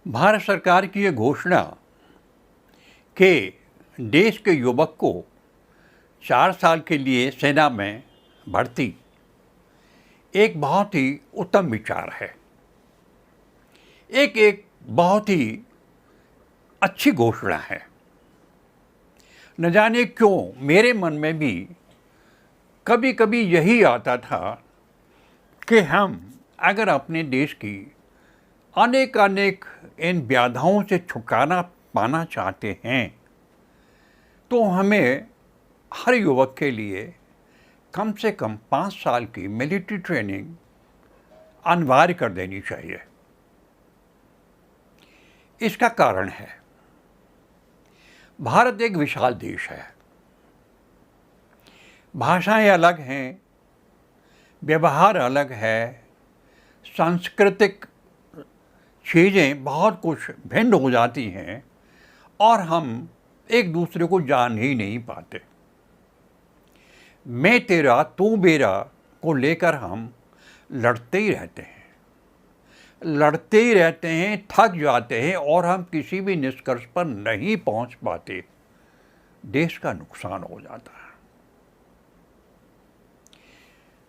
भारत सरकार की ये घोषणा कि देश के युवक को 4 साल के लिए सेना में भर्ती एक बहुत ही उत्तम विचार है। एक बहुत ही अच्छी घोषणा है। न जाने क्यों मेरे मन में भी कभी कभी यही आता था कि हम अगर अपने देश की अनेक इन व्याधाओं से छुटकारा पाना चाहते हैं तो हमें हर युवक के लिए कम से कम 5 साल की मिलिट्री ट्रेनिंग अनिवार्य कर देनी चाहिए। इसका कारण है, भारत एक विशाल देश है। भाषाएं अलग हैं, व्यवहार अलग है, सांस्कृतिक चीज़ें बहुत कुछ भिन्न हो जाती हैं और हम एक दूसरे को जान ही नहीं पाते। मैं तेरा तू मेरा को लेकर हम लड़ते ही रहते हैं, थक जाते हैं और हम किसी भी निष्कर्ष पर नहीं पहुंच पाते। देश का नुकसान हो जाता है।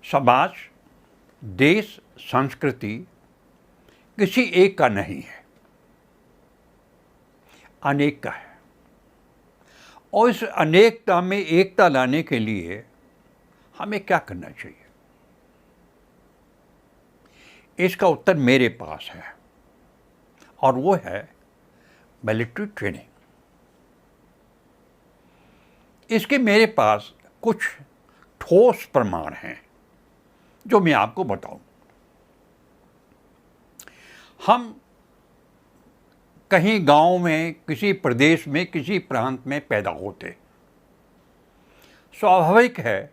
समाज, देश, संस्कृति किसी एक का नहीं है, अनेक का है। और इस अनेकता में एकता लाने के लिए हमें क्या करना चाहिए? इसका उत्तर मेरे पास है और वो है मिलिट्री ट्रेनिंग। इसके मेरे पास कुछ ठोस प्रमाण हैं जो मैं आपको बताऊं। हम कहीं गांव में, किसी प्रदेश में, किसी प्रांत में पैदा होते, स्वाभाविक है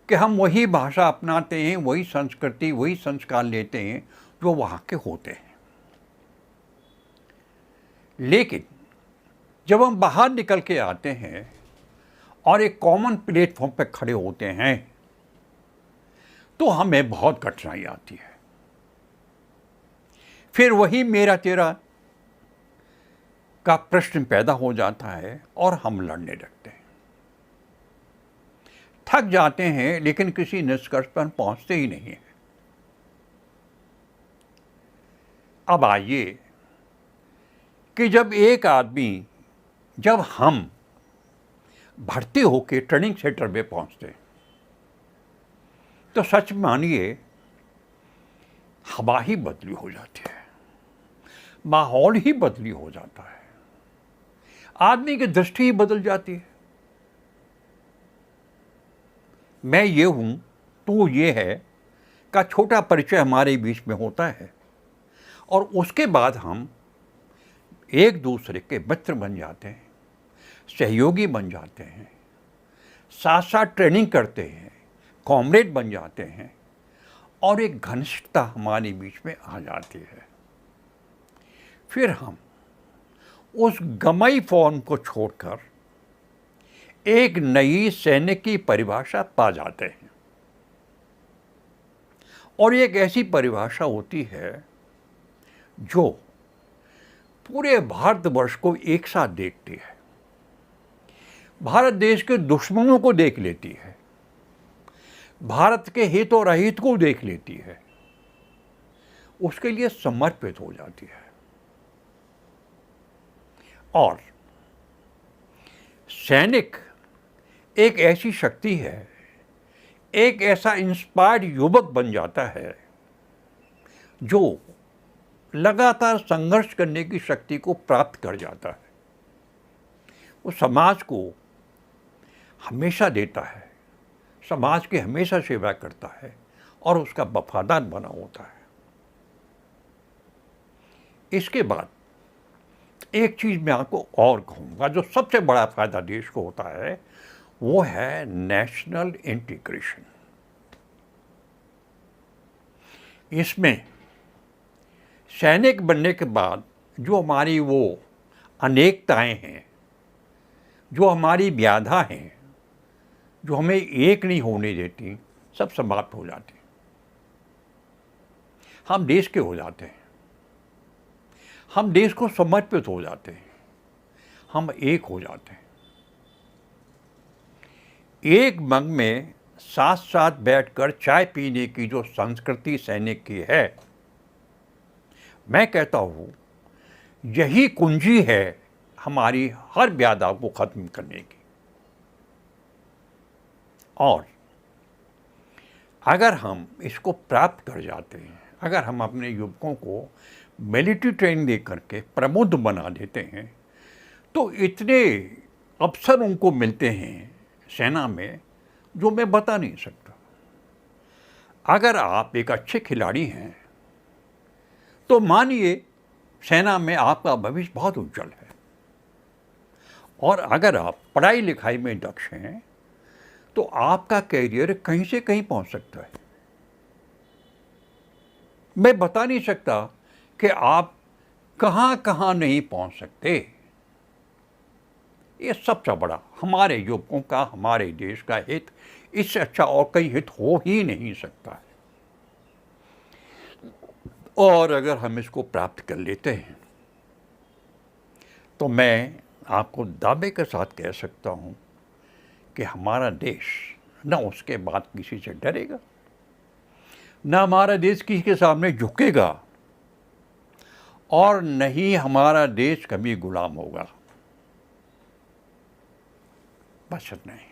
कि हम वही भाषा अपनाते हैं, वही संस्कृति, वही संस्कार लेते हैं जो वहाँ के होते हैं। लेकिन जब हम बाहर निकल के आते हैं और एक कॉमन प्लेटफॉर्म पर खड़े होते हैं तो हमें बहुत कठिनाई आती है। फिर वही मेरा तेरा का प्रश्न पैदा हो जाता है और हम लड़ने लगते हैं, थक जाते हैं, लेकिन किसी निष्कर्ष पर पहुंचते ही नहीं हैं। अब आइए कि जब हम भर्ती होकर ट्रेनिंग सेंटर में पहुंचते हैं तो सच मानिए हवा ही बदली हो जाती है, माहौल ही बदली हो जाता है, आदमी की दृष्टि ही बदल जाती है। मैं ये हूं, तू ये है का छोटा परिचय हमारे बीच में होता है और उसके बाद हम एक दूसरे के मित्र बन जाते हैं, सहयोगी बन जाते हैं, साथ साथ ट्रेनिंग करते हैं, कॉमरेड बन जाते हैं और एक घनिष्ठता हमारे बीच में आ जाती है। फिर हम उस गमई फॉर्म को छोड़कर एक नई सैनिक की परिभाषा पा जाते हैं और एक ऐसी परिभाषा होती है जो पूरे भारतवर्ष को एक साथ देखती है, भारत देश के दुश्मनों को देख लेती है, भारत के हित और अहित को देख लेती है, उसके लिए समर्पित हो जाती है। और सैनिक एक ऐसी शक्ति है, एक ऐसा इंस्पायर्ड युवक बन जाता है जो लगातार संघर्ष करने की शक्ति को प्राप्त कर जाता है। वो समाज को हमेशा देता है, समाज की हमेशा सेवा करता है और उसका वफादार बना होता है। इसके बाद एक चीज़ मैं आपको और कहूँगा, जो सबसे बड़ा फायदा देश को होता है वो है नेशनल इंटीग्रेशन। इसमें सैनिक बनने के बाद जो हमारी वो अनेकताएं हैं, जो हमारी व्याधा हैं, जो हमें एक नहीं होने देती, सब समाप्त हो जाती। हम देश के हो जाते हैं। हम देश को समर्पित हो जाते हैं, हम एक हो जाते हैं। एक मग में साथ साथ बैठकर चाय पीने की जो संस्कृति सैनिक की है, मैं कहता हूं यही कुंजी है हमारी हर व्याधा को खत्म करने की। और अगर हम इसको प्राप्त कर जाते हैं, अगर हम अपने युवकों को मिलिट्री ट्रेनिंग दे करके प्रबुद्ध बना देते हैं, तो इतने अवसर उनको मिलते हैं सेना में जो मैं बता नहीं सकता। अगर आप एक अच्छे खिलाड़ी हैं तो मानिए सेना में आपका भविष्य बहुत उज्जवल है, और अगर आप पढ़ाई लिखाई में दक्ष हैं तो आपका कैरियर कहीं से कहीं पहुंच सकता है। मैं बता नहीं सकता कि आप कहां कहां नहीं पहुंच सकते। ये सबसे बड़ा हमारे युवकों का, हमारे देश का हित, इससे अच्छा और कई हित हो ही नहीं सकता है। और अगर हम इसको प्राप्त कर लेते हैं तो मैं आपको दावे के साथ कह सकता हूं कि हमारा देश न उसके बाद किसी से डरेगा, न हमारा देश किसी के सामने झुकेगा, और न ही हमारा देश कभी गुलाम होगा। बस इतना ही।